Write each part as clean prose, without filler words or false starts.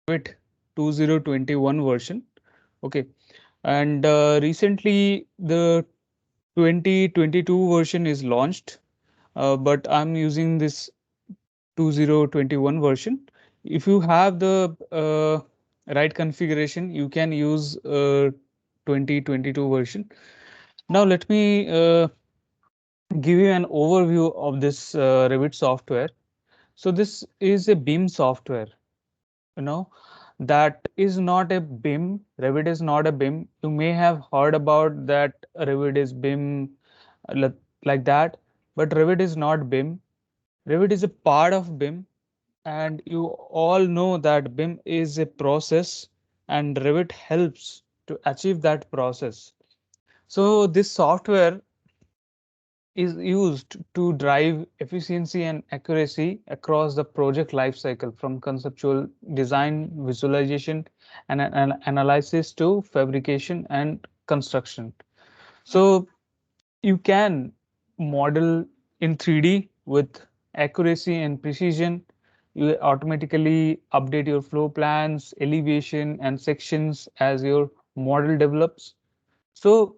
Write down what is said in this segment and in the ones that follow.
Revit 2021 version. Okay, and recently the 2022 version is launched, but I'm using this 2021 version. If you have the right configuration, you can use 2022 version. Now let me give you an overview of this Revit software. So this is a BIM software, you know, that is not a BIM. Revit is not a BIM. You may have heard about that Revit is BIM, li- like that, but Revit is not BIM. Revit is a part of BIM, and you all know that BIM is a process, and Revit helps to achieve that process. So this software is used to drive efficiency and accuracy across the project lifecycle, from conceptual design, visualization, and analysis to fabrication and construction. So you can model in 3D with accuracy and precision. You automatically update your floor plans, elevation, and sections as your model develops. So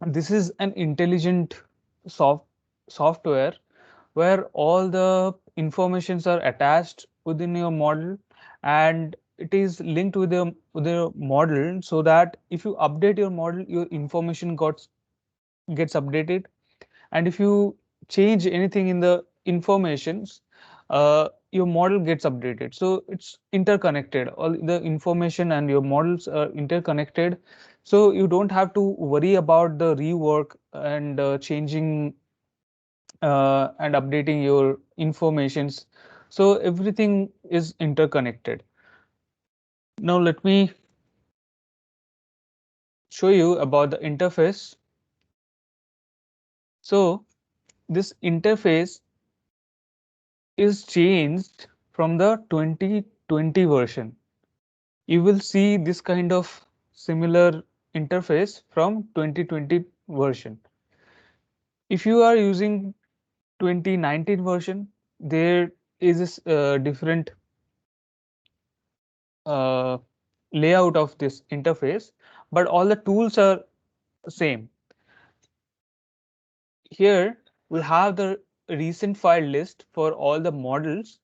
this is an intelligent soft software where all the informations are attached within your model, and it is linked with the model, so that if you update your model, your information gets updated, and if you change anything in the informations, your model gets updated. So it's interconnected. All the information and your models are interconnected, so you don't have to worry about the rework and changing and updating your informations. So everything is interconnected. Now let me show you about the interface. So this interface is changed from the 2020 version. You will see this kind of similar interface from 2020 version. If you are using 2019 version, there is a different uh, layout of this interface, but all the tools are same. Here we have the recent file list for all the models,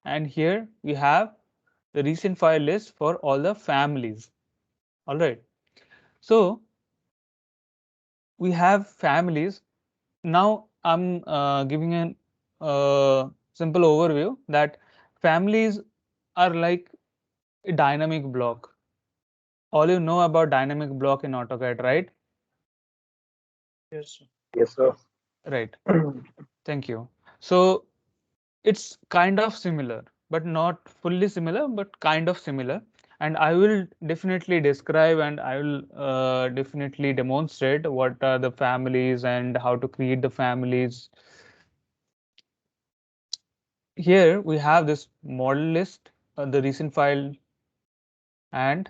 and here we have the recent file list for all the families. All right. So we have families. Now I'm giving an simple overview that families are like a dynamic block. All you know about dynamic block in AutoCAD, right? Yes, sir. Yes, sir. Right. Thank you. So it's kind of similar, but not fully similar, but kind of similar. And I will definitely describe, and I will definitely demonstrate what are the families and how to create the families. Here we have this model list, the recent file, and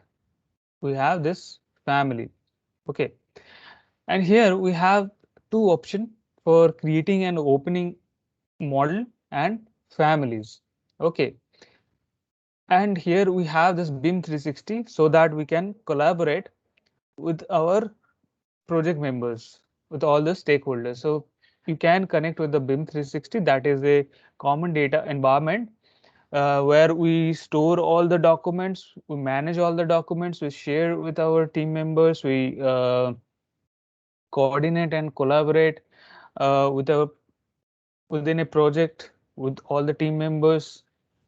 we have this family. Okay. And here we have two options for creating and opening model and families. Okay. And here we have this BIM 360 so that we can collaborate with our project members, with all the stakeholders. So you can connect with the BIM 360, that is a common data environment where we store all the documents, we manage all the documents, we share with our team members, we coordinate and collaborate with a within a project with all the team members,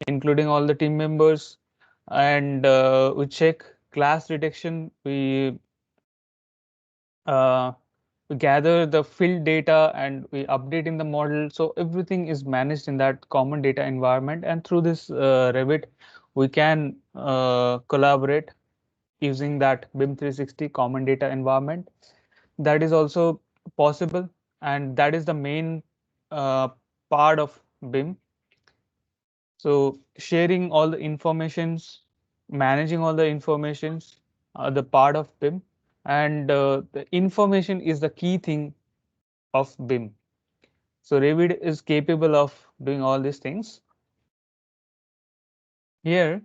including all the team members, and we check class detection. Uh, we gather the field data and we update in the model. So everything is managed in that common data environment. And through this Revit, we can collaborate using that BIM 360 common data environment. That is also possible, and that is the main uh, part of BIM. So sharing all the informations, managing all the informations are the part of BIM, and the information is the key thing of BIM. So Revit is capable of doing all these things. Here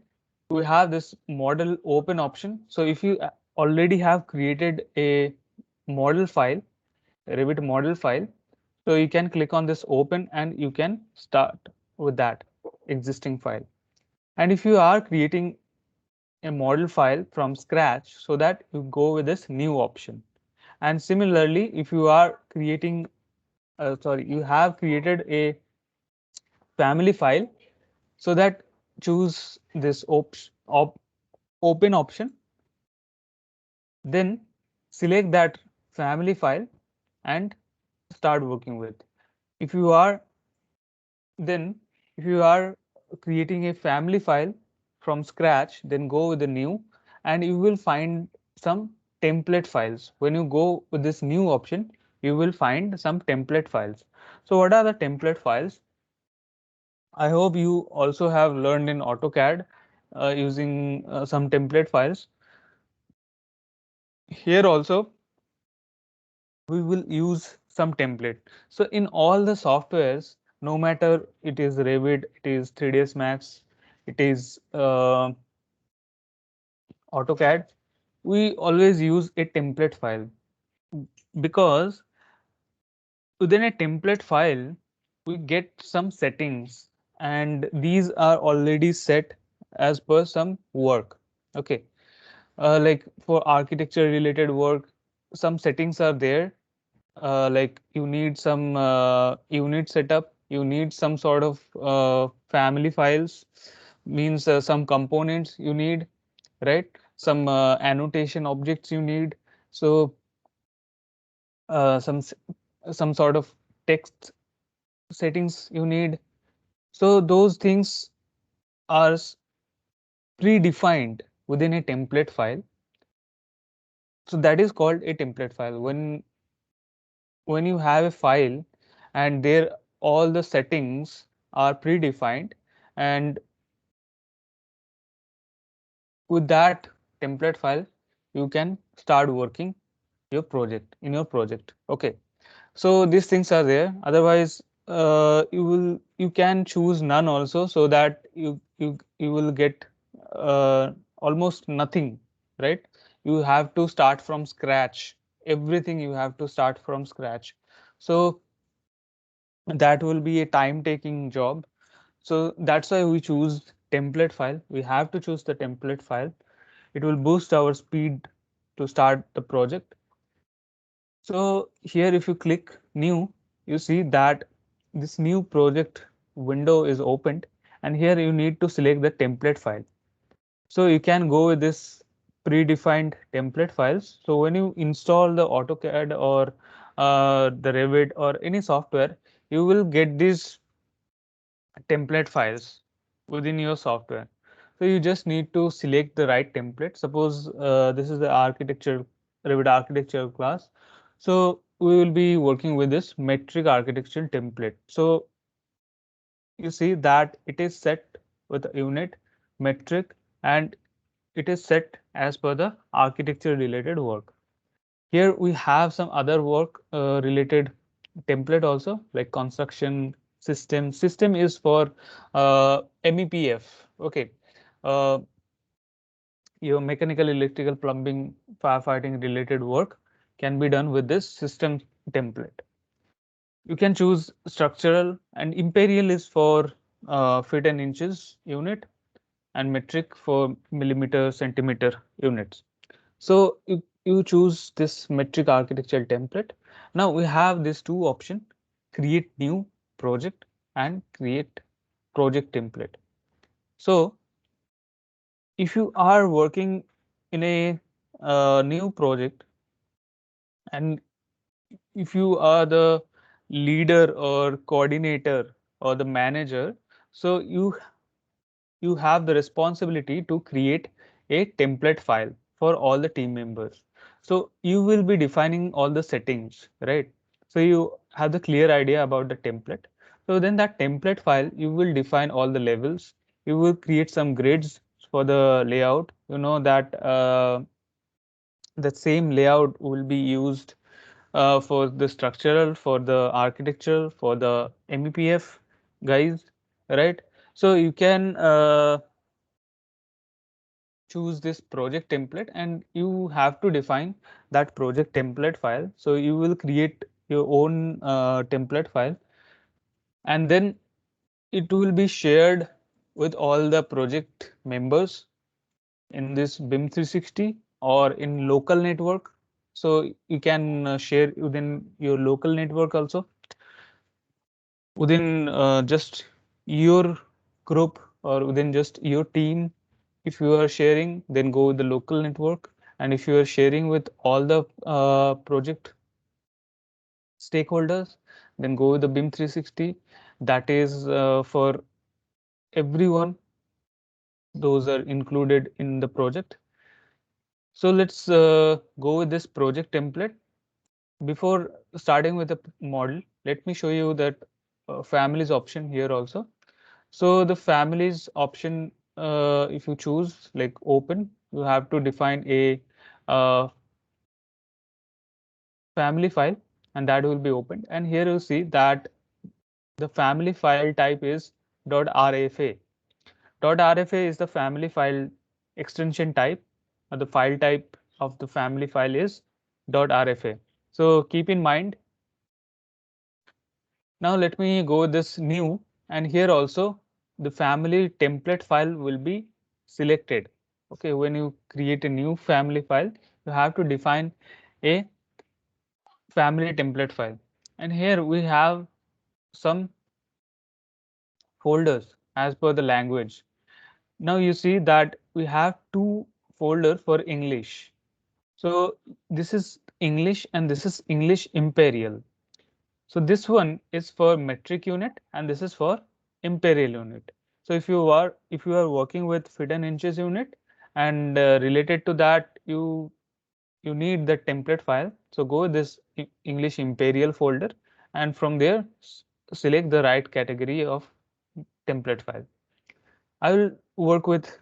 we have this model open option. So if you already have created a model file, a Revit model file, so you can click on this open and you can start with that existing file. And if you are creating a model file from scratch, so that you go with this new option. And similarly, if you are creating, you have created a family file, so that choose this open option, then select that family file and start working with. If you are then if you are creating a family file from scratch, then go with the new, and you will find some template files. When you go with this new option, you will find some template files. So what are the template files? I hope you also have learned in AutoCAD using some template files. Here also we will use some template. So in all the softwares, no matter it is Revit, it is 3ds Max, it is AutoCAD, we always use a template file, because within a template file we get some settings, and these are already set as per some work. Okay, like for architecture related work, some settings are there, like you need some unit setup, you need some sort of family files, means some components you need, right? Some annotation objects you need. So uh, some s- some sort of text settings you need. So those things are predefined within a template file. So that is called a template file. When you have a file and there all the settings are predefined, and with that template file you can start working your project. Okay, so these things are there. Otherwise you can choose none also, so that you will get almost nothing, right? You have to start from scratch. Everything you have to start from scratch. So that will be a time taking job. So that's why we choose template file. We have to choose the template file. It will boost our speed to start the project. So here if you click new, you see that this new project window is opened, and here you need to select the template file. So you can go with this predefined template files. So when you install the AutoCAD or the Revit or any software, you will get these template files within your software. So you just need to select the right template. Suppose this is the architecture, Revit architecture class. So we will be working with this metric architecture template. So you see that it is set with unit, metric, and it is set as per the architecture related work. Here we have some other work related template also, like construction system. System is for MEPF. Okay, uh, your mechanical, electrical, plumbing, firefighting related work can be done with this system template. You can choose structural, and imperial is for feet and inches unit, and metric for millimeter, centimeter units. So you choose this metric architecture template. Now we have these two options: create new project and create project template. So if you are working in a new project, and if you are the leader or coordinator or the manager, so you have the responsibility to create a template file for all the team members. So you will be defining all the settings, right? So you have the clear idea about the template. So then that template file, you will define all the levels. You will create some grids for the layout. You know that the same layout will be used for the structural, for the architectural, for the MEPF guys, right? So you can choose this project template, and you have to define that project template file. So you will create your own template file, and then it will be shared with all the project members in this BIM 360 or in local network. So you can share within your local network also, within just your group or within just your team. If you are sharing, then go with the local network. And if you are sharing with all the project stakeholders, then go with the BIM 360. That is for everyone. Those are included in the project. So let's go with this project template. Before starting with the model, let me show you that families option here also. So the families option, if you choose like open, you have to define a family file, and that will be opened. And here you see that the family file type is .rfa. .rfa is the family file extension type, or the file type of the family file is .rfa. So keep in mind. Now let me go this new, and here also the family template file will be selected. Okay, when you create a new family file, you have to define a family template file. And here we have some folders as per the language. Now you see that we have two folders for English. So this is English and this is English Imperial. So this one is for metric unit and this is for imperial unit. So if you are working with feet and inches unit, and related to that you need the template file. So go this English Imperial folder, and from there select the right category of template file. I will work with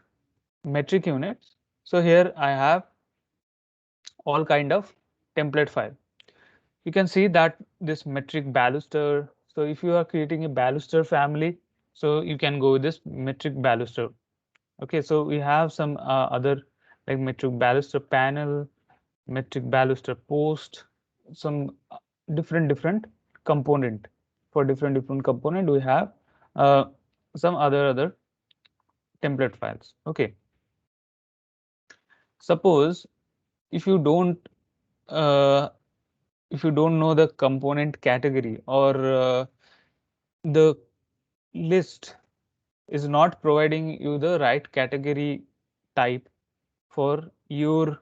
metric units. So here I have all kind of template file. You can see that this metric baluster. So if you are creating a baluster family, so you can go with this metric baluster. Okay, so we have some other like metric baluster panel, metric baluster post, some different component. For different component, we have uh, some other template files. Okay, suppose if you don't uh, if you don't know the component category, or the list is not providing you the right category type for your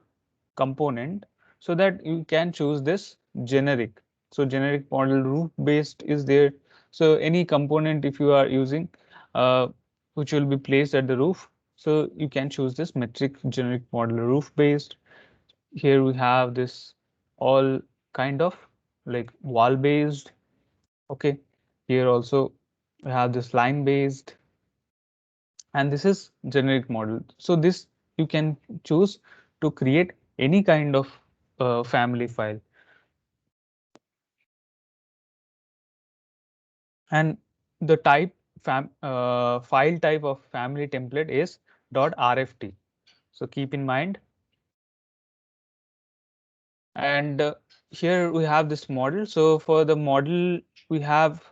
component, so that you can choose this generic. So generic model roof based is there. So any component if you are using uh, which will be placed at the roof, so you can choose this metric generic model roof based. Here we have this all kind of like wall based. Okay, here also we have this line based, and this is generic model. So this you can choose to create any kind of family file. And the file type of family template is .rft. So keep in mind. And here we have this model. So for the model, we have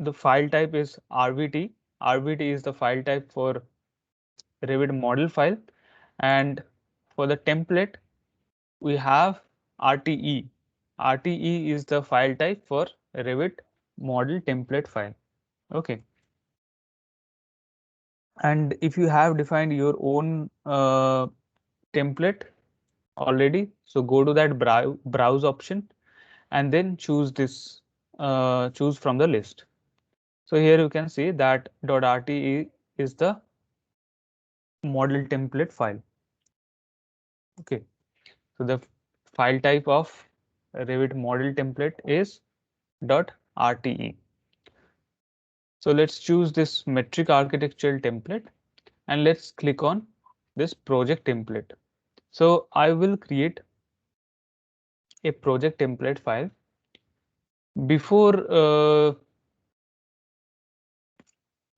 the file type is rvt. Rvt is the file type for Revit model file. And for the template, we have RTE. RTE is the file type for Revit model template file. Okay. And if you have defined your own template already, so go to that browse option and then choose this, choose from the list. So here you can see that .rte is the model template file. Okay. So the file type of Revit model template is .rte. So let's choose this metric architectural template, and let's click on this project template. So I will create a project template file. Before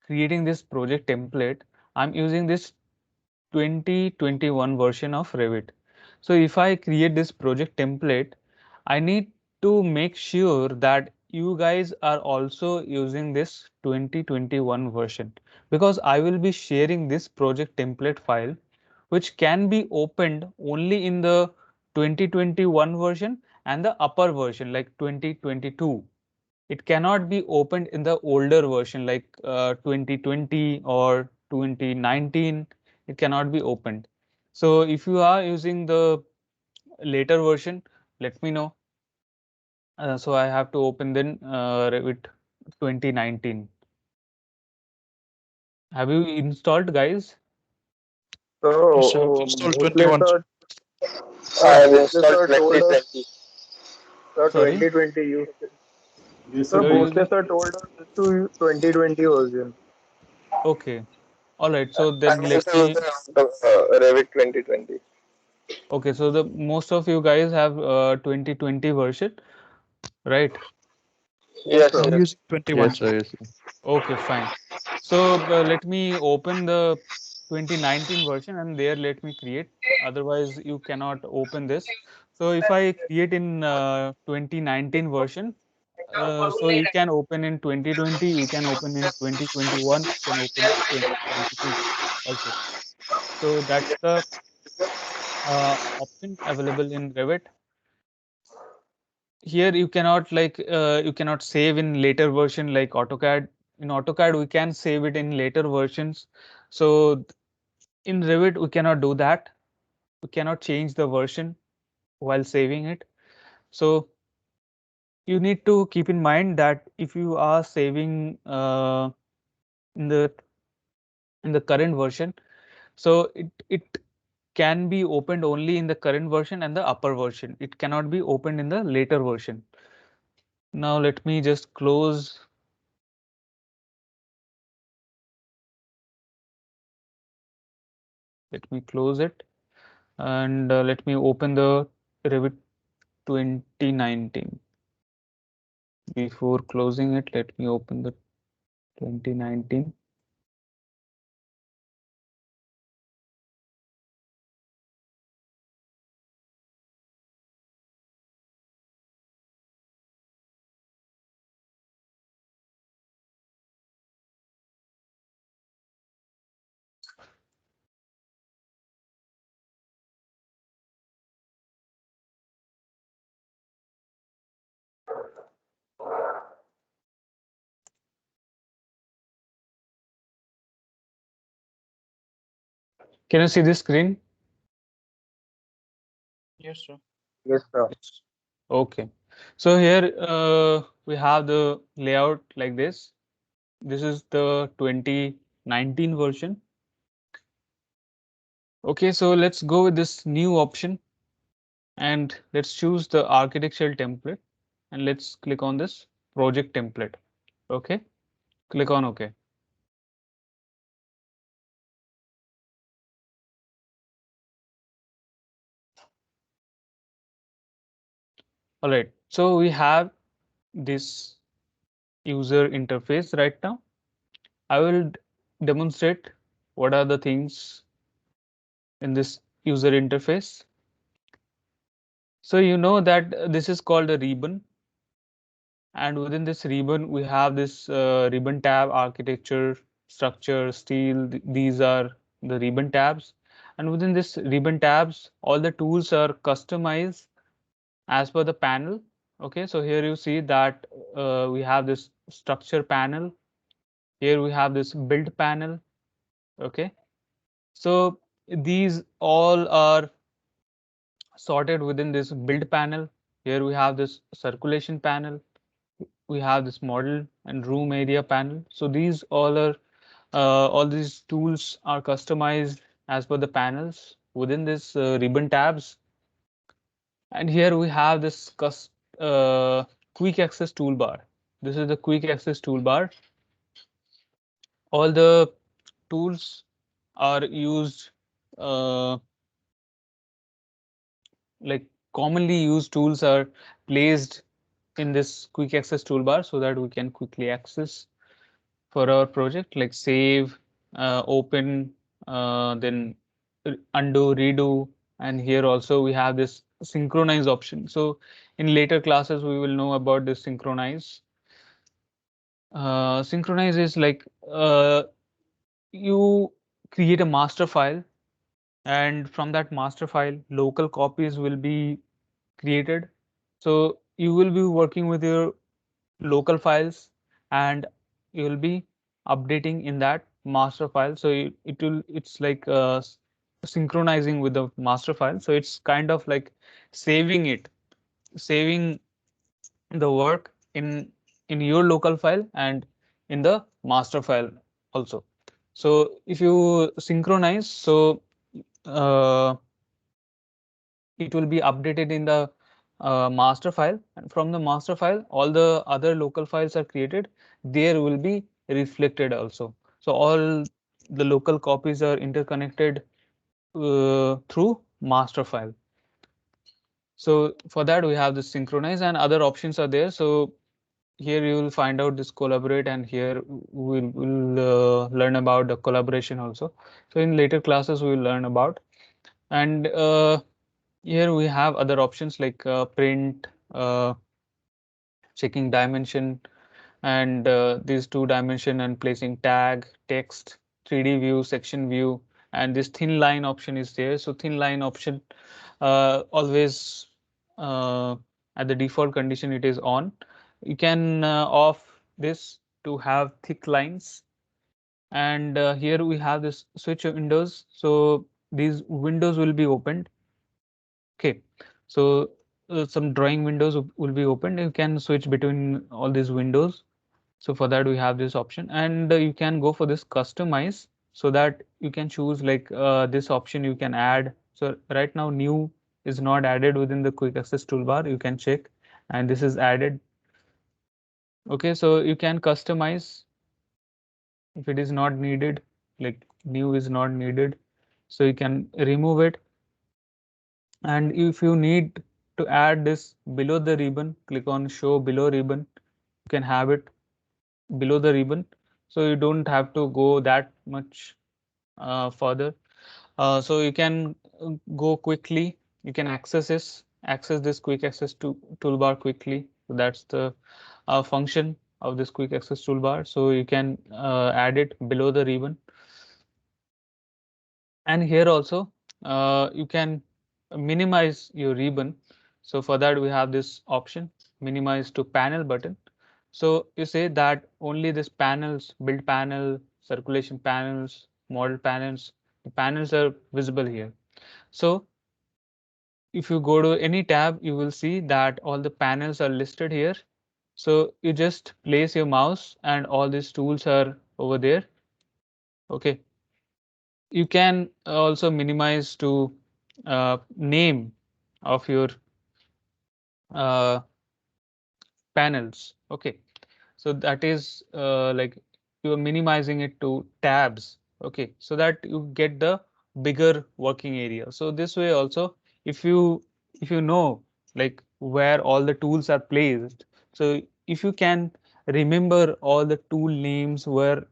creating this project template, I'm using this 2021 version of Revit. So if I create this project template, I need to make sure that you guys are also using this 2021 version, because I will be sharing this project template file which can be opened only in the 2021 version and the upper version like 2022. It cannot be opened in the older version like 2020 or 2019. It cannot be opened. So if you are using the later version, let me know. So I have to open then Revit 2019. Have you installed, guys? Yes, sir. So Install mostly 21. sir, I have mostly installed sir told us 2020. sir Sorry, 2020 used Yes, sir. sir you're Both. mostly using. sir told us to use 2020 version. Okay, all right. So I'm then let using me. the Revit 2020. Okay, so the most of you guys have 2020 version, right? Yes Yes, sir. I'm yes. using 21, Yes, sir. sir. Yes, sir. Okay, fine. So let me open the 2019 version and there let me create. Otherwise, you cannot open this. So if I create in 2019 version, so you can open in 2020, you can open in 2021, you can open in 2022 also. So that's the option available in Revit. Here you cannot you cannot save in later version like AutoCAD. In AutoCAD, we can save it in later versions. So in Revit, we cannot do that. We cannot change the version while saving it. So you need to keep in mind that if you are saving in the current version, so it can be opened only in the current version and the upper version. It cannot be opened in the later version. Now let me just close. Let me close it and let me open the Revit 2019. Before closing it, let me open the 2019. Can you see this screen? Yes, sir. Yes sir. Yes. Okay. So here we have the layout like this. This is the 2019 version. Okay, so let's go with this new option and let's choose the architectural template and let's click on this project template. Okay, click on OK. All right, so we have this user interface right now. I will demonstrate what are the things in this user interface. So you know that this is called a ribbon, and within this ribbon we have this ribbon tab, architecture, structure, steel. These are the ribbon tabs, and within this ribbon tabs all the tools are customized as per the panel. Okay, so here you see that we have this structure panel. Here we have this build panel. Okay, so these all are sorted within this build panel. Here we have this circulation panel, we have this model and room area panel. So these all are all these tools are customized as per the panels within this ribbon tabs. And here we have this quick access toolbar. This is the quick access toolbar. All the tools are used uh, like commonly used tools are placed in this quick access toolbar so that we can quickly access for our project like save, open, then undo, redo, and here also we have this synchronize option. So in later classes we will know about this synchronize. Synchronize is like you create a master file, and from that master file local copies will be created. So you will be working with your local files, and you will be updating in that master file. So it's like synchronizing with the master file. So it's kind of like saving it, saving the work in your local file and in the master file also. So if you synchronize, so uh, it will be updated in the master file, and from the master file all the other local files are created, there will be reflected also. So all the local copies are interconnected through master file. So for that we have the synchronize, and other options are there. So here you will find out this collaborate, and here we'll learn about the collaboration also. So in later classes we will learn about, and here we have other options like print, checking dimension, and these two dimension, and placing tag, text, 3D view, section view, and this thin line option is there. So thin line option always uh, at the default condition it is on. You can off this to have thick lines, and here we have this switch windows. So these windows will be opened. Okay, so some drawing windows will be opened. You can switch between all these windows. So for that we have this option, and you can go for this customize, so that you can choose like this option you can add. So right now new is not added within the quick access toolbar. You can check, and this is added. Okay, so you can customize if it is not needed, like new is not needed. So you can remove it, and if you need to add this below the ribbon, click on show below ribbon. You can have it below the ribbon, so you don't have to go that much further. So you can go quickly. You can access this quick access to toolbar quickly. So that's the function of this quick access toolbar. So you can add it below the ribbon, and here also you can minimize your ribbon. So for that we have this option, minimize to panel button. So you say that only this panels, build panel, circulation panels, model panels, the panels are visible here. So if you go to any tab, you will see that all the panels are listed here. So you just place your mouse and all these tools are over there. Okay. You can also minimize to name of your uh, panels. Okay. So that is like you are minimizing it to tabs. Okay, so that you get the bigger working area. So this way also, if you know like where all the tools are placed, so if you can remember all the tool names where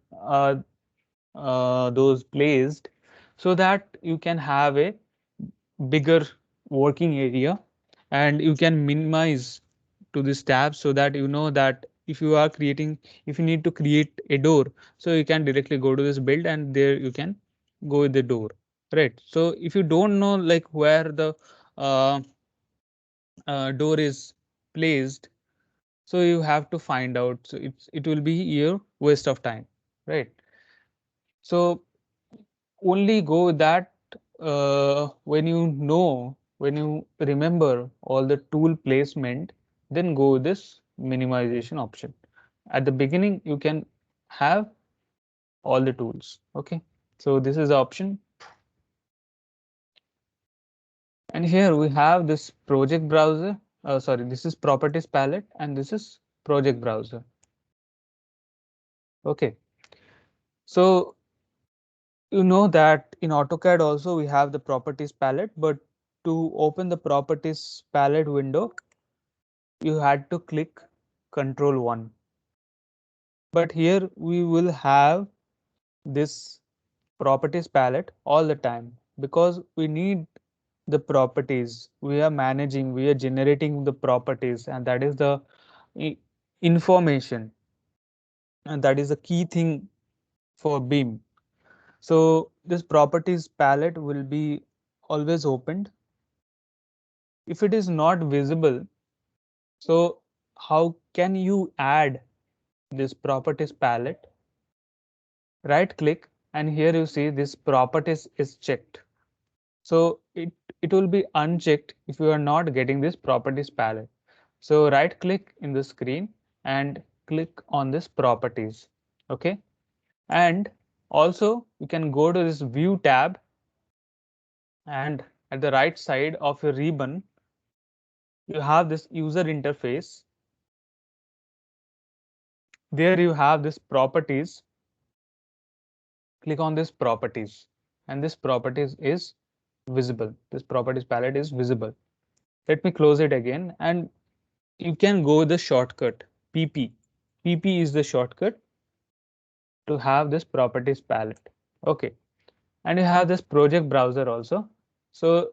those placed, so that you can have a bigger working area, and you can minimize to this tab, so that you know that if you are creating, if you need to create a door, so you can directly go to this build, and there you can go with the door, right? So if you don't know like where the uh, door is placed, so you have to find out. So it will be your waste of time, right? So only go with that when you know, when you remember all the tool placement, then go with this minimization option. At the beginning you can have all the tools. Okay, so this is the option, and here we have this project browser. Sorry, this is properties palette, and this is project browser. Okay, so you know that in AutoCAD also we have the properties palette, but to open the properties palette window, you had to click Control 1. But here we will have this properties palette all the time. because we need the properties. We are managing, we are generating the properties, and that is the information, and that is the key thing for Beam. So this properties palette will be always opened. If it is not visible, so how can you add this properties palette? Right click, and here you see this properties is checked. So it will be unchecked if you are not getting this properties palette. So right click in the screen and click on this properties. Okay. And also you can go to this view tab, and at the right side of your ribbon, you have this user interface. There you have this properties. Click on this properties, and this properties is visible. This properties palette is visible. Let me close it again, and you can go the shortcut PP. PP is the shortcut to have this properties palette. Okay, and you have this project browser also. So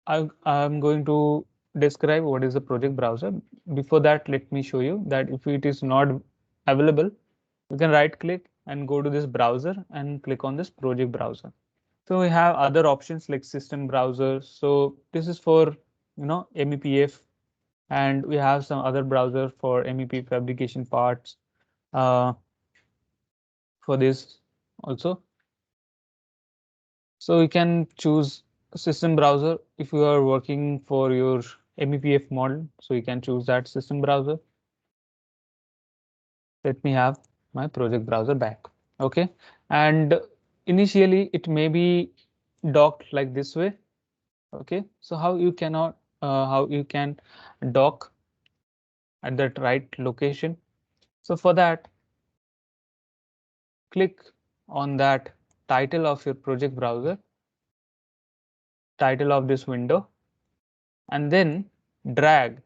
I'm going to describe what is the project browser. Before that, let me show you that if it is not available, you can right click and go to this browser and click on this project browser. So we have other options like system browser. So this is for MEPF, and we have some other browser for MEP fabrication parts for this also. So you can choose system browser if you are working for your MEPF model. So you can choose that system browser. Let me have my project browser back. Okay, and initially it may be docked like this way. Okay, so how you can dock at that right location. So for that, click on that title of your project browser, title of this window, and then drag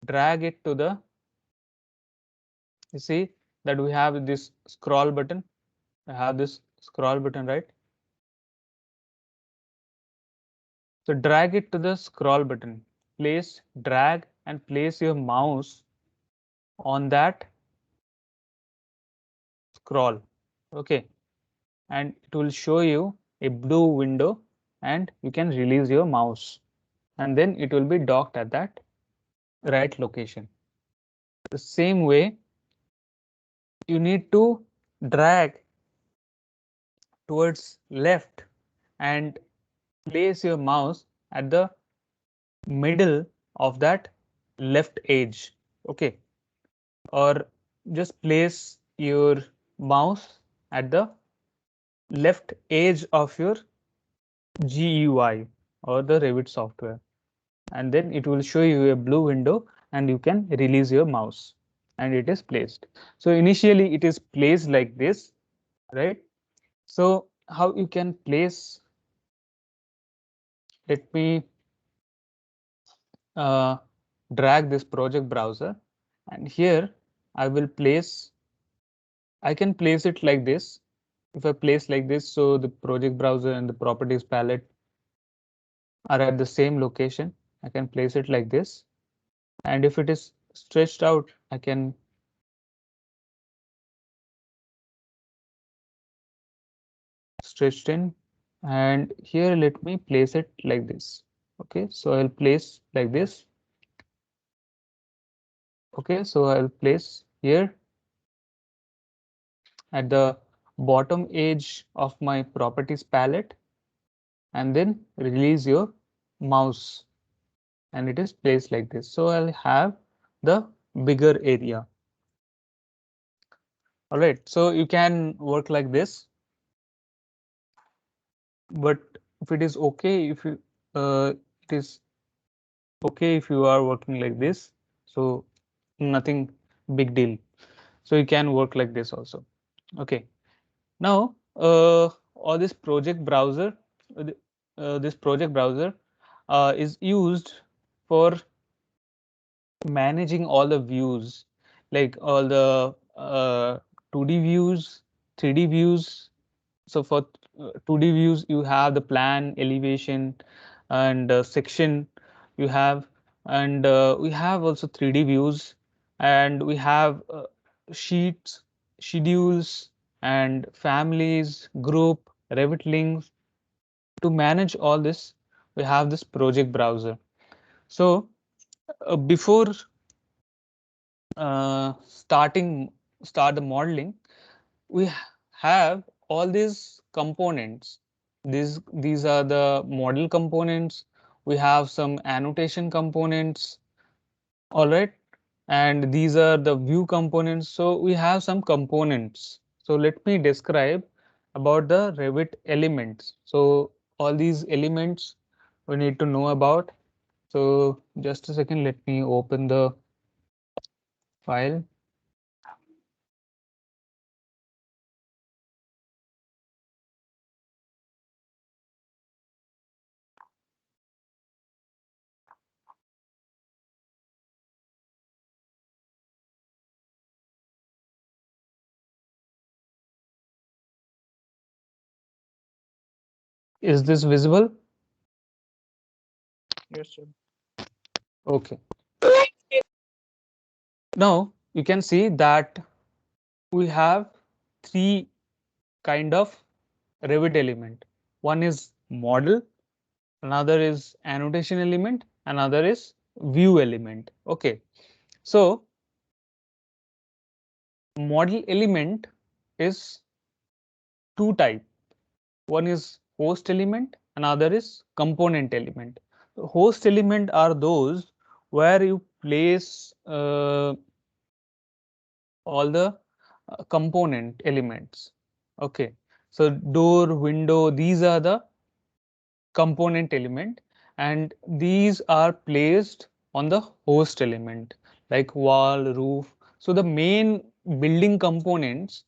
it to the, you see that we have this scroll button. I have this scroll button, right? So drag it to the scroll button. Drag and place your mouse on that scroll. Okay, and it will show you a blue window, and you can release your mouse, and then it will be docked at that right location. The same way, you need to drag towards left and place your mouse at the middle of that left edge. Okay, or just place your mouse at the left edge of your GUI or the Revit software, and then it will show you a blue window, and you can release your mouse, and it is placed. So initially it is placed like this, right? So how you can place, let me uh, drag this project browser, and here I can place it like this. If I place like this, so the project browser and the properties palette are at the same location. I can place it like this, and if it is stretched out, I can stretched in, and here let me place it like this. Okay, so I'll place like this. Okay, so I'll place here at the bottom edge of my properties palette, and then release your mouse, and it is placed like this. So I'll have the bigger area. All right, so you can work like this, but if it is okay, if you it is okay if you are working like this, so nothing big deal. So you can work like this also. Okay, now all this project browser, this project browser is used for managing all the views, like all the 2D views, 3D views. So for 2D views, you have the plan, elevation, and section you have, and we have also 3D views, and we have sheets, schedules, and families, group, Revit links. To manage all this, we have this project browser. So before start the modeling, we have all these components. These are the model components. We have some annotation components, all right, and these are the view components. So we have some components. So let me describe about the Revit elements. So all these elements we need to know about. So just a second, let me open the file. Is this visible? Yes, sir. Okay. Now you can see that we have three kind of Revit element. One is model, another is annotation element, another is view element. Okay. So model element is two type. One is host element, another is component element. The host element are those where you place all the component elements. Okay, so door, window, these are the component element, and these are placed on the host element like wall, roof. So the main building components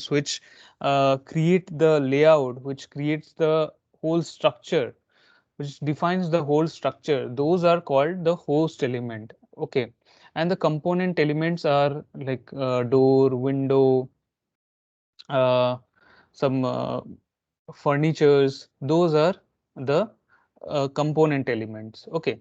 which create the layout, which creates the whole structure, which defines the whole structure, those are called the host element. Okay, and the component elements are like door, window, uh, some furnitures. Those are the component elements. Okay,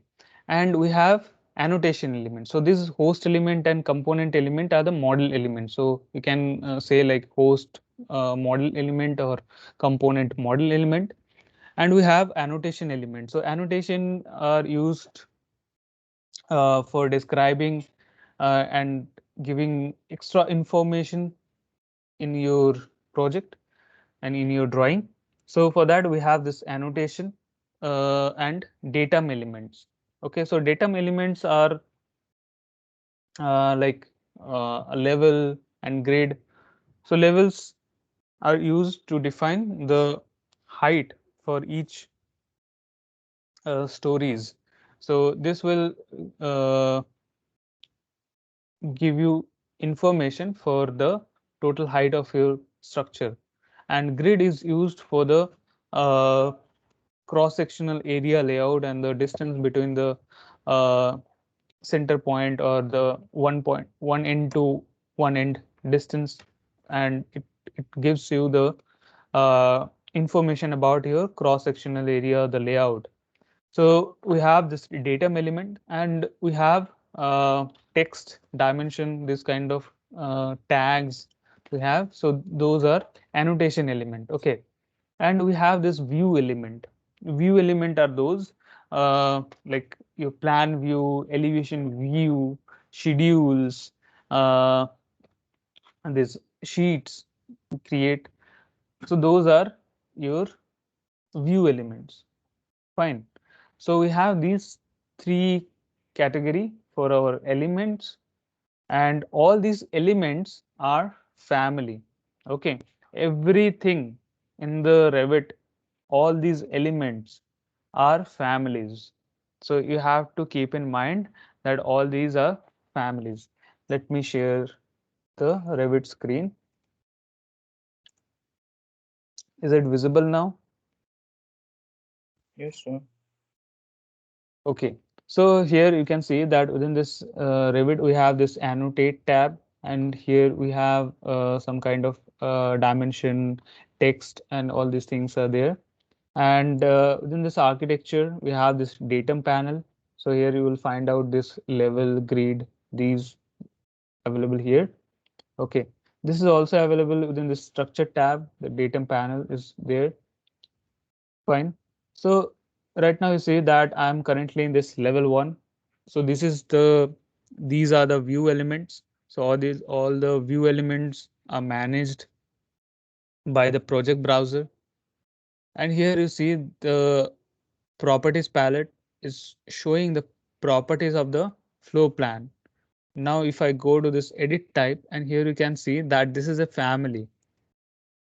and we have annotation elements. So this host element and component element are the model elements. So you can say like host model element or component model element. And we have annotation elements. So annotation are used for describing and giving extra information in your project and in your drawing. So for that we have this annotation and datum elements. Okay, so datum elements are like a level and grid. So levels are used to define the height for each stories. So this will give you information for the total height of your structure. And grid is used for the uh, cross-sectional area layout and the distance between the uh, center point or the one end to one end distance, and it gives you the information about your cross-sectional area, the layout. So we have this datum element, and we have text dimension, this kind of tags we have. So those are annotation element. Okay, and we have this view element. View element are those like your plan view, elevation view, schedules, uh, and these sheets create. So those are your view elements. Fine. So we have these three category for our elements, and all these elements are family. Okay, everything in the Revit, all these elements are families. So you have to keep in mind that all these are families. Let me share the Revit screen. Is it visible now? Yes, sir. Okay, so here you can see that within this Revit, we have this annotate tab, and here we have some kind of dimension, text and all these things are there. And within this architecture, we have this datum panel. So here you will find out this level, grid, these available here. Okay, this is also available within the structure tab. The datum panel is there. Fine. So right now you see that I'm currently in this level 1. So these are the view elements. So all the view elements are managed by the project browser. And here you see the properties palette is showing the properties of the floor plan. Now if I go to this edit type, and here you can see that this is a family.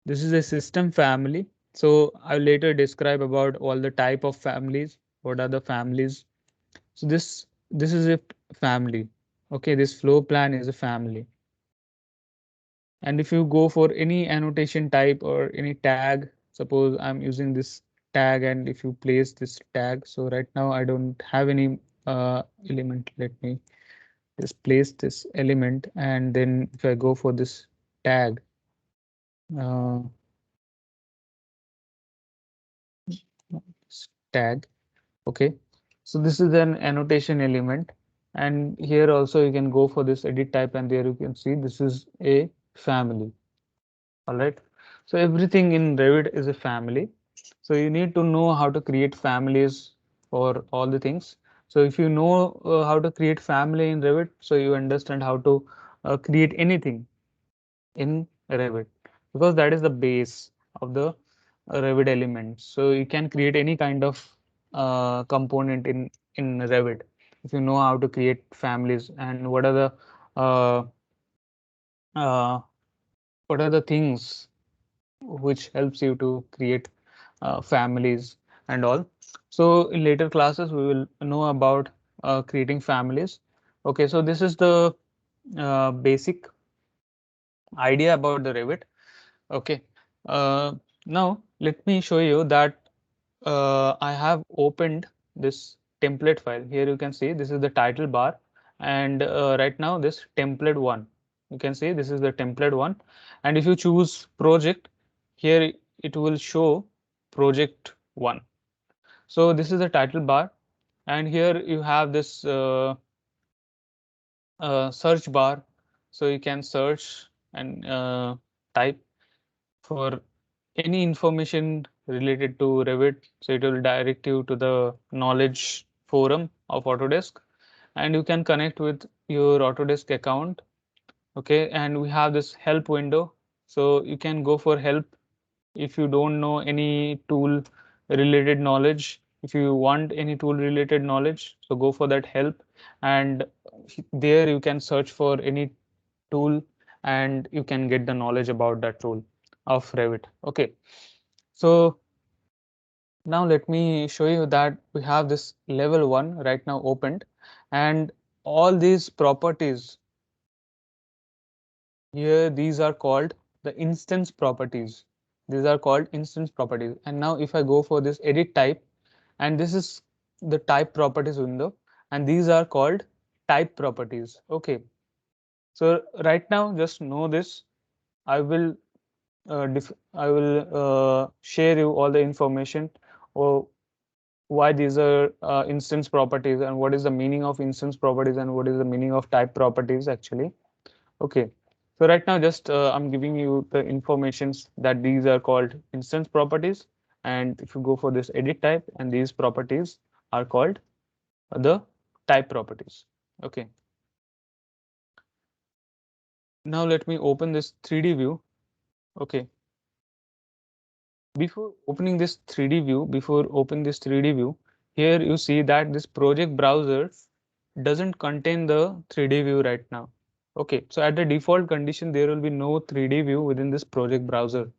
This is a system family. So I'll later describe about all the type of families. What are the families? So this is a family. Okay, this floor plan is a family. And if you go for any annotation type or any tag, suppose I'm using this tag, and if you place this tag, so right now I don't have any element. Let me just place this element, and then if I go for this tag, uh, tag, okay, so this is an annotation element, and here also you can go for this edit type, and there you can see this is a family. All right, so everything in Revit is a family. So you need to know how to create families for all the things. So if you know how to create family in Revit, so you understand how to create anything in Revit, because that is the base of the Revit elements. So you can create any kind of component in Revit if you know how to create families, and uh, uh, what are the things which helps you to create families and all. So in later classes, we will know about creating families. Okay, so this is the basic idea about the Revit. Okay, uh, now let me show you that I have opened this template file. Here you can see this is the title bar, and right now this template one. You can see this is the template one, and if you choose project, here it will show project one. So this is the title bar, and here you have this search bar. So you can search and type for any information related to Revit. So it will direct you to the knowledge forum of Autodesk, and you can connect with your Autodesk account. Okay, and we have this help window. So you can go for help if you don't know any tool related knowledge. If you want any tool related knowledge, so go for that help, and there you can search for any tool, and you can get the knowledge about that tool of Revit. Okay, so now let me show you that we have this level 1 right now opened, and all these properties here, these are called the instance properties. These are called instance properties. And now if I go for this edit type, and this is the type properties window, and these are called type properties. Okay, so right now just know this. I will share you all the information, or why these are instance properties, and what is the meaning of instance properties, and what is the meaning of type properties actually. Okay, so right now just I'm giving you the informations that these are called instance properties, and if you go for this edit type, and these properties are called the type properties. Okay, now let me open this 3D view. Okay, before opening this 3D view, here you see that this project browser doesn't contain the 3D view right now. Okay, so at the default condition, there will be no 3D view within this project browser.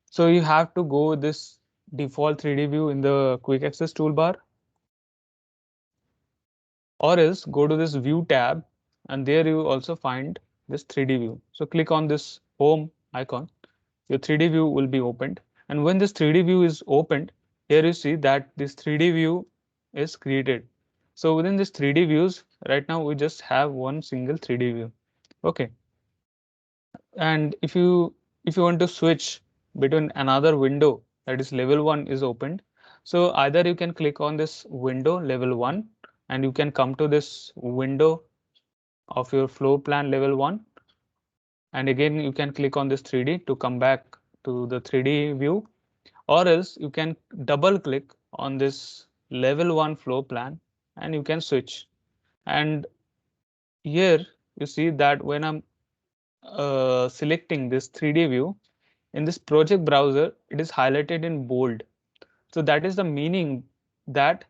So you have to go with this default 3D view in the quick access toolbar, or else go to this view tab, and there you also find this 3D view. So click on this home icon, your 3D view will be opened. And when this 3D view is opened, here you see that this 3D view is created. So within this 3D views, right now we just have one single 3D view. Okay. And if you want to switch between another window, that is level 1 is opened. So either you can click on this window level 1 and you can come to this window of your floor plan level 1, and again you can click on this 3D to come back to the 3D view, or else you can double click on this level 1 floor plan and you can switch. And here you see that when I'm selecting this 3D view in this project browser, it is highlighted in bold. So that is the meaning that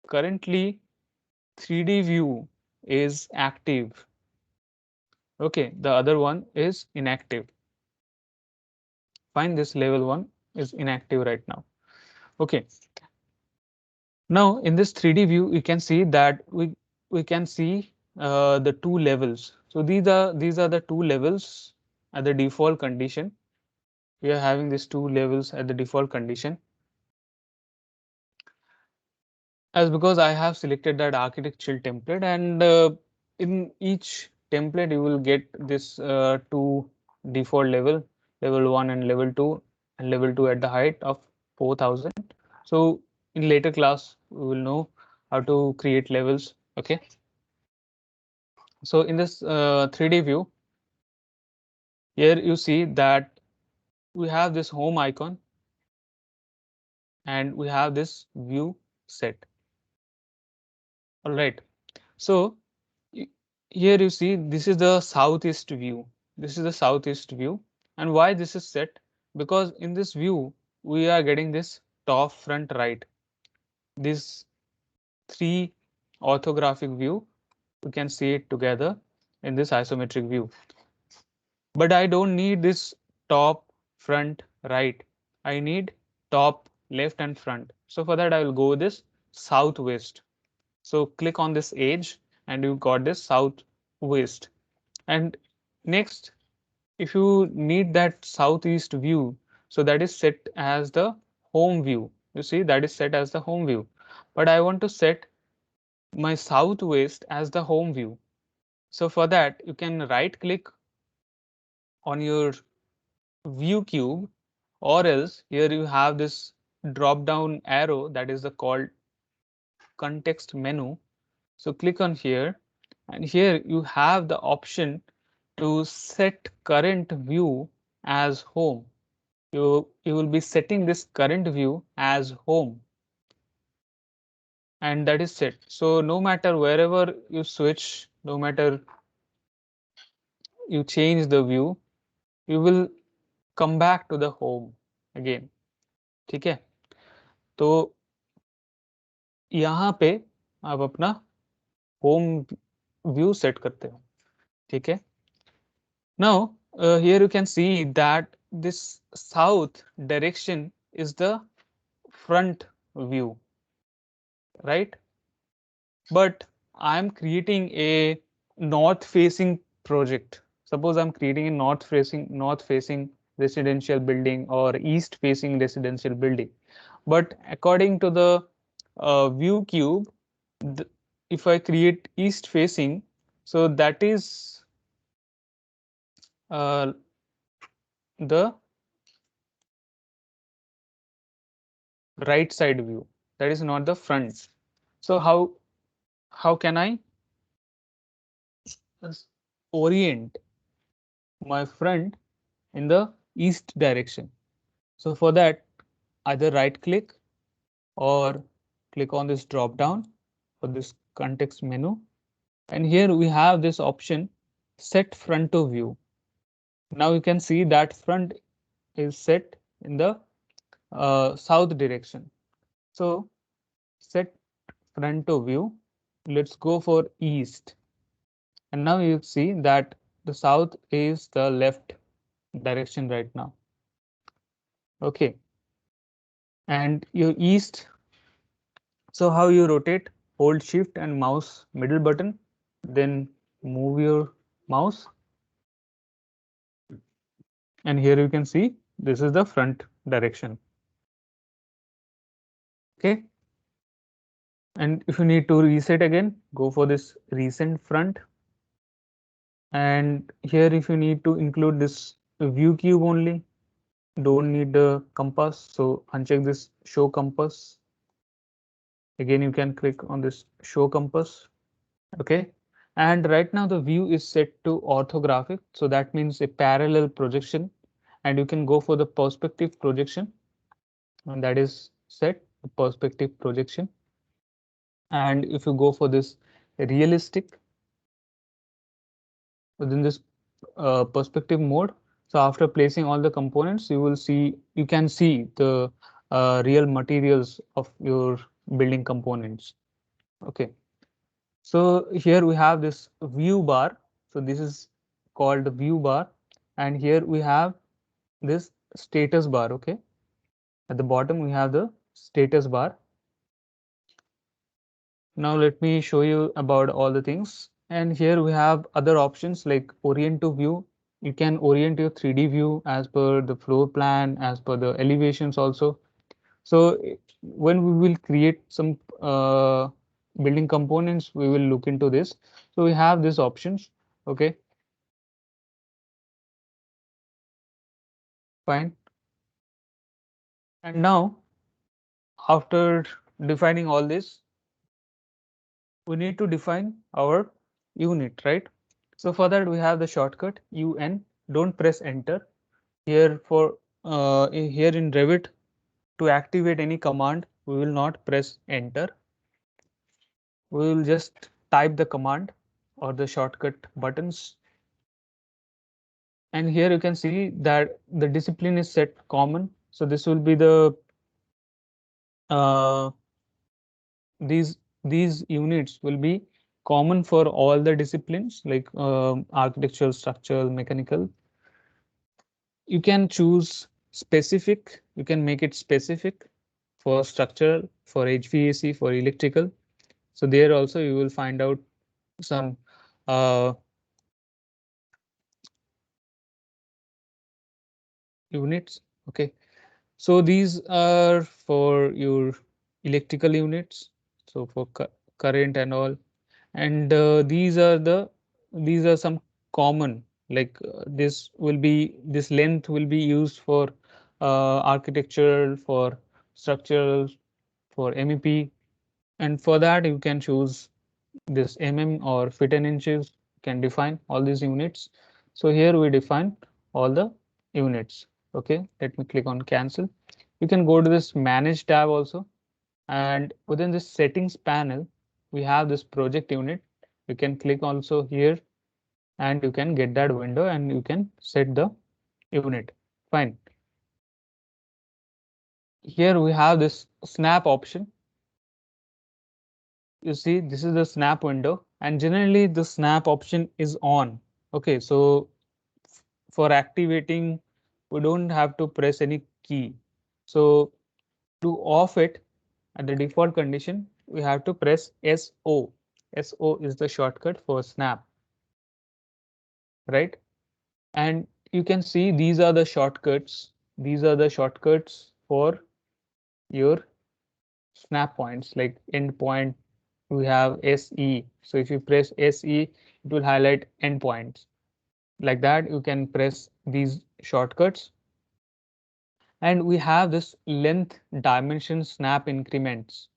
currently 3D view is active. Okay, the other one is inactive. Fine, this level 1 is inactive right now. Okay. Now in this 3D view, you can see that we can see the two levels. So these are the two levels at the default condition. We are having these two levels at the default condition. As because I have selected that architectural template, and in each template you will get this two default level 1 and level 2, and level 2 at the height of 4000. So in later class we will know how to create levels. Okay, so in this 3D view, here you see that we have this home icon and we have this view set. All right, so here you see this is the southeast view. This is the southeast view. And why this is set? Because in this view, we are getting this top, front, right. This three orthographic view, we can see it together in this isometric view. But I don't need this top, front, right. I need top, left, and front. So for that, I will go this southwest. So click on this edge and you got this southwest. And next, if you need that southeast view, so that is set as the home view. You see, that is set as the home view. But I want to set my southwest as the home view. So for that, you can right click on your view cube, or else here you have this drop down arrow that is the called context menu. So click on here, and here you have the option to set current view as home. You will be setting this current view as home, and that is set. So no matter wherever you switch, no matter you change the view, you will come back to the home again. ठीक है, तो यहाँ पे आप अपना home view set करते हो. ठीक है. Now here you can see that this south direction is the front view, right? But I'm creating a north facing project. Suppose I'm creating a north facing residential building or east facing residential building. But according to the view cube, if I create east facing, so that is the right side view, that is not the front. So how can I orient my front in the east direction? So for that, either right click or click on this drop down for this context menu, and here we have this option set front to view. Now you can see that front is set in the south direction. So set front to view, let's go for east, and now you see that the south is the left direction right now. Okay, and your east, so how you rotate? Hold shift and mouse middle button, then move your mouse, and here you can see this is the front direction. Okay, and if you need to reset again, go for this recent front, and here if you need to include this view cube only, don't need the compass, so uncheck this show compass. Again, you can click on this show compass. Okay. And right now the view is set to orthographic. So that means a parallel projection, and you can go for the perspective projection, and that is set the perspective projection. And if you go for this realistic within this perspective mode, so after placing all the components, you can see the real materials of your building components. Okay. So here we have this view bar. So this is called the view bar. And here we have this status bar. Okay. At the bottom, we have the status bar. Now let me show you about all the things. And here we have other options like orient to view. You can orient your 3D view as per the floor plan, as per the elevations also. So when we will create some building components, we will look into this. So we have these options. Okay, fine. And now, after defining all this, we need to define our unit, right? So for that, we have the shortcut UN. Don't press enter. Here here in Revit, to activate any command, we will not press enter. We will just type the command or the shortcut buttons. And here you can see that the discipline is set common. So this will be the uh, these units will be common for all the disciplines like architectural, structural, mechanical. You can choose specific. You can make it specific for structural, for HVAC, for electrical. So there also you will find out some uh, units. Okay. So these are for your electrical units. So for current and all, and these are some common like this length will be used for architectural, for structural, for MEP, and for that you can choose this or feet and inches. Can define all these units. So here we define all the units. Okay, let me click on cancel. You can go to this manage tab also, and within this settings panel we have this project unit. You can click also here, and you can get that window and you can set the unit. Fine. Here we have this snap option. You see, this is the snap window, and generally the snap option is on. Okay, so for activating, we don't have to press any key. So to off it at the default condition, we have to press SO. SO is the shortcut for snap, right? And you can see these are the shortcuts. These are the shortcuts for your snap points, like endpoint. We have SE. So if you press SE, it will highlight endpoints. Like that, you can press these shortcuts. And we have this length dimension snap increments.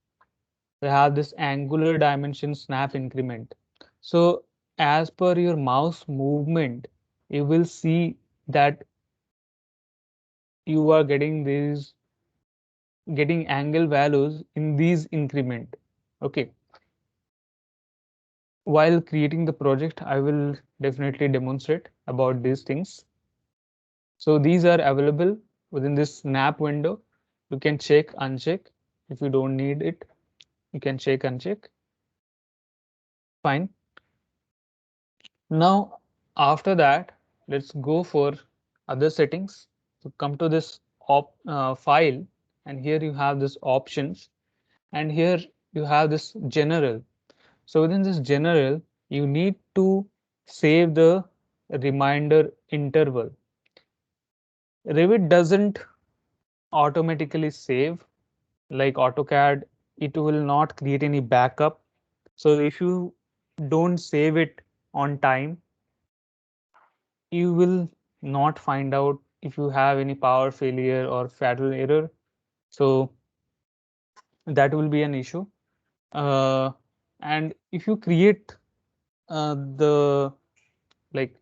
We have this angular dimension snap increment. So as per your mouse movement, you will see that you are getting angle values in these increment. Okay. While creating the project, I will definitely demonstrate about these things. So these are available within this snap window. You can check, uncheck. If you don't need it, you can check, uncheck. Fine. Now, after that, let's go for other settings. So come to this file, and here you have this options, and here you have this general. So within this general, you need to save the reminder interval. Revit doesn't automatically save like AutoCAD. It will not create any backup. So if you don't save it on time, you will not find out if you have any power failure or fatal error, so that will be an issue. uh, and if you create the like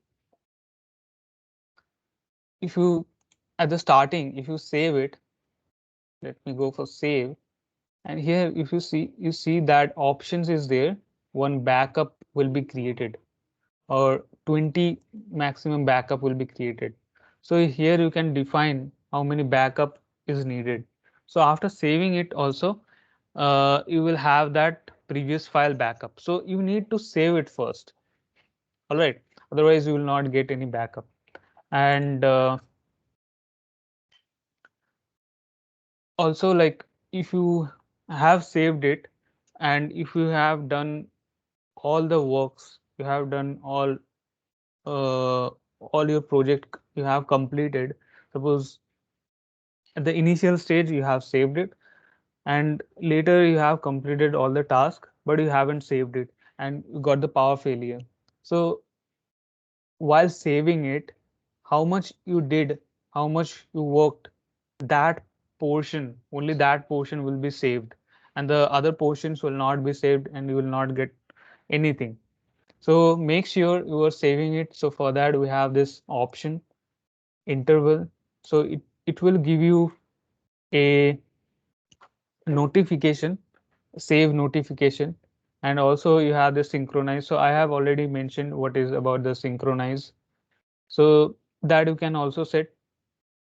if you at the starting, if you save it, let me go for save. And here if you see that options is there, one backup will be created, or 20 maximum backup will be created. So here you can define how many backup is needed. So after saving it also, you will have that previous file backup. So you need to save it first. All right. Otherwise, you will not get any backup. And also, like if you have saved it, and if you have done all the works, you have done uh, all your project you have completed. Suppose at the initial stage you have saved it, and later you have completed all the task, but you haven't saved it, and you got the power failure. So while saving it, how much you did, how much you worked, that portion, only that portion will be saved, and the other portions will not be saved, and you will not get anything. So make sure you are saving it. So for that we have this option interval. So it will give you a notification, save notification, and also you have the synchronize. So I have already mentioned what is about the synchronize. So that you can also set.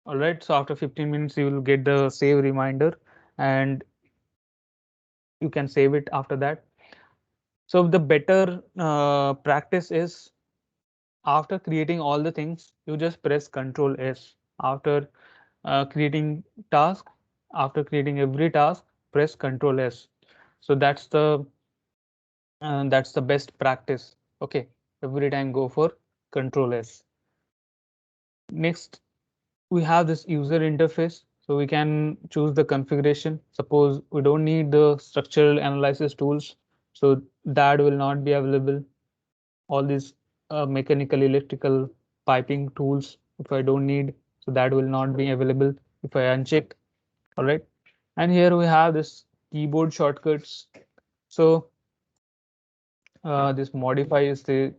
All right. So after 15 minutes, you will get the save reminder, and you can save it after that. So the better practice is, after creating all the things, you just press Control S. After creating task, after creating every task, press Control S. So that's the best practice. Okay, every time go for Control S. Next, we have this user interface. So we can choose the configuration. Suppose we don't need the structural analysis tools, so that will not be available. All these mechanical, electrical, piping tools, if I don't need, so that will not be available if I uncheck. All right. And here we have this keyboard shortcuts. So this modify is the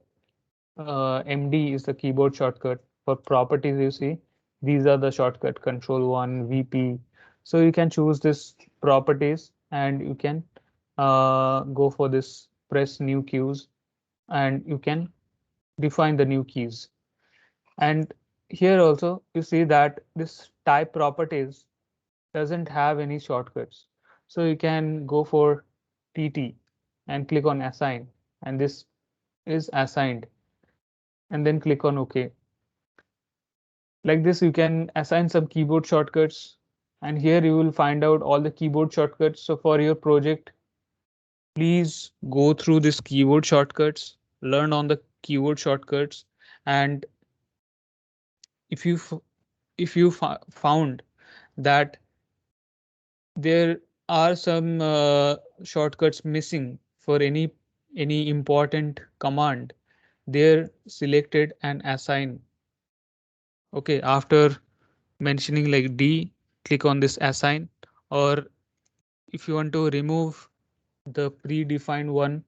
MD is the keyboard shortcut. For properties, you see, these are the shortcut: Control 1, VP. So you can choose this properties, and you can go for this press new cues, and you can define the new keys. And here also you see that this type properties doesn't have any shortcuts. So you can go for TT and click on assign, and this is assigned, and then click on OK. Like this, you can assign some keyboard shortcuts, and here you will find out all the keyboard shortcuts. So for your project, please go through this keyboard shortcuts, learn on the keyboard shortcuts, and if you if you found that there are some shortcuts missing for any important command, they're selected and assigned. Okay, after mentioning like D, click on this assign. Or if you want to remove the predefined one,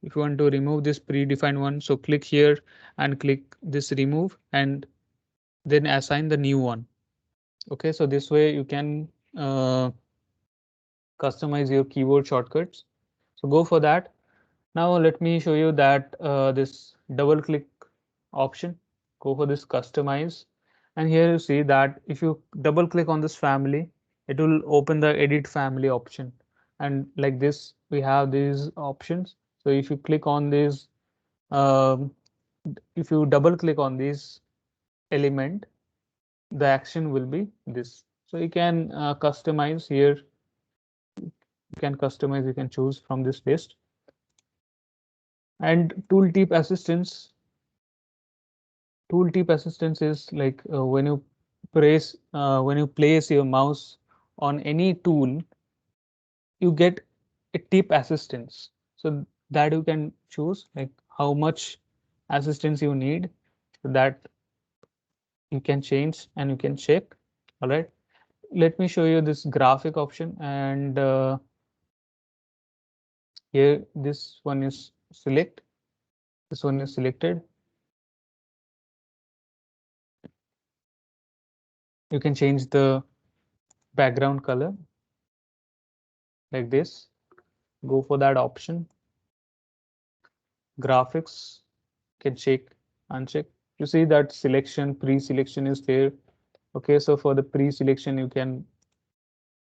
if you want to remove this predefined one, so click here and click this remove, and then assign the new one. Okay, so this way you can customize your keyboard shortcuts. So go for that. Now let me show you that this double click option, go for this customize. And here you see that if you double click on this family, it will open the edit family option. And like this, we have these options. So if you click on this, um, if you double click on this element, the action will be this. So you can customize here. You can customize, you can choose from this list. And tooltip assistance is like when you place your mouse on any tool, you get a tip assistance. So that you can choose like how much assistance you need. So that you can change and you can check. All right, let me show you this graphic option, and here this one is this one is selected. You can change the background color like this. Go for that option, graphics, can check, uncheck. You see that selection, pre-selection is there. Okay, so for the pre-selection you can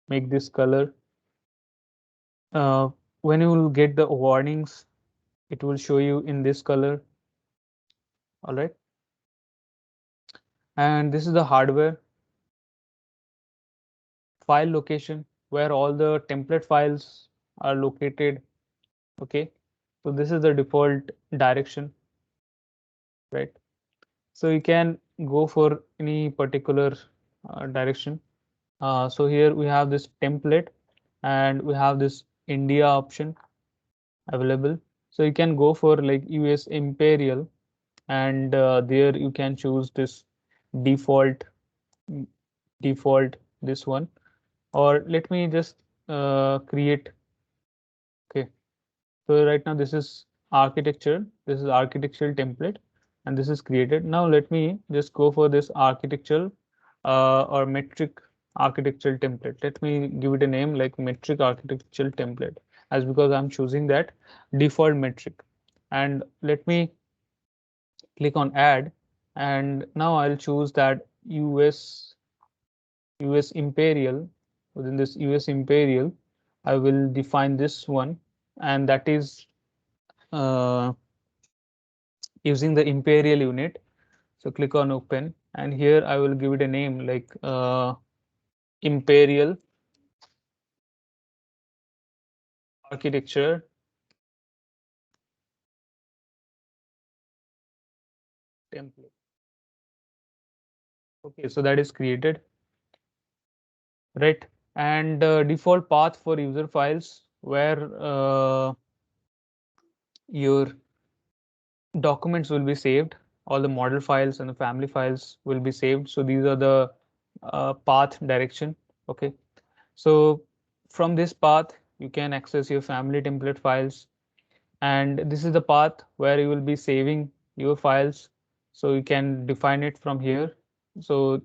make this color. When you will get the warnings, it will show you in this color. All right, and this is the hardware file location where all the template files are located. Okay, so this is the default direction, right? So you can go for any particular direction. So here we have this template and we have this India option available. So you can go for like US Imperial, and there you can choose this default mm, default this one, or let me just create. Okay, so right now this is architecture, this is architectural template, and this is created. Now let me just go for this architectural or metric architectural template. Let me give it a name like metric architectural template, as because I'm choosing that default metric. And let me click on add, and now I'll choose that US Imperial. Within this US Imperial, I will define this one, and that is uh, using the Imperial unit. So click on open, and here I will give it a name like Imperial architecture template. Okay, so that is created, right? And default path for user files where your documents will be saved, all the model files and the family files will be saved. So these are the path direction. Okay, so from this path you can access your family template files, and this is the path where you will be saving your files. So you can define it from here. So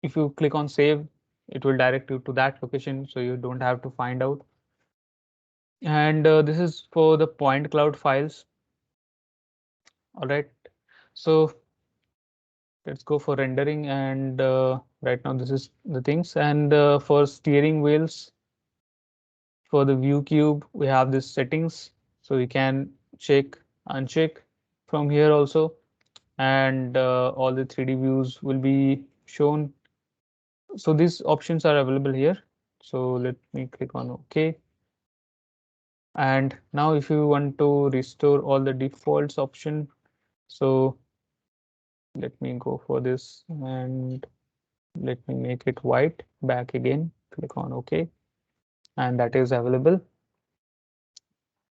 if you click on save, it will direct you to that location, so you don't have to find out. And this is for the point cloud files. All right, so let's go for rendering, and right now this is the things. And for steering wheels, for the view cube, we have this settings, so you can check, uncheck from here also, and all the 3D views will be shown. So these options are available here. So let me click on OK. And now if you want to restore all the defaults option, so let me go for this and let me make it white back again. Click on OK, and that is available.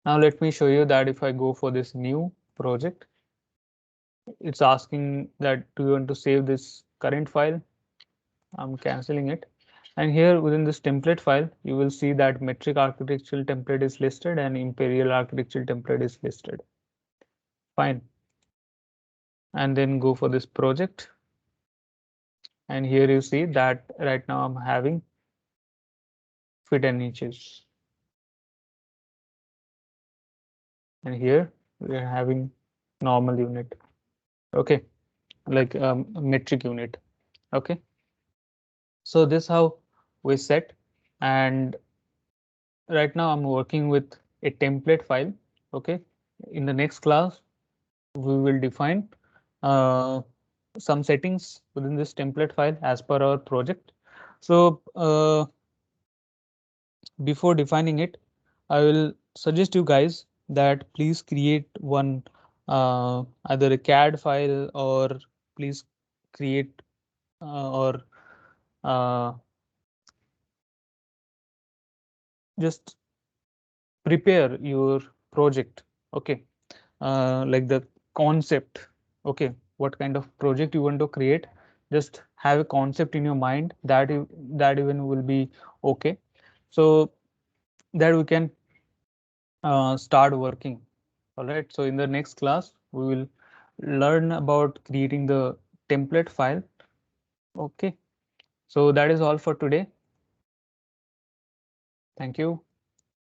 Now let me show you that if I go for this new project, it's asking that do you want to save this current file? I'm canceling it. And here within this template file, you will see that metric architectural template is listed and imperial architectural template is listed. Fine. And then go for this project. And here you see that right now I'm having fit and niches. And here we are having normal unit. Okay, like metric unit. Okay. So this how we set, and right now I'm working with a template file. Okay. In the next class, we will define uh, some settings within this template file as per our project. So before defining it, I will suggest you guys that please create one either a CAD file, or please create or uh, just prepare your project. Okay, like the concept. Okay, what kind of project you want to create. Just have a concept in your mind that that even will be okay. So that we can start working. All right. So in the next class, we will learn about creating the template file. Okay. So that is all for today. Thank you.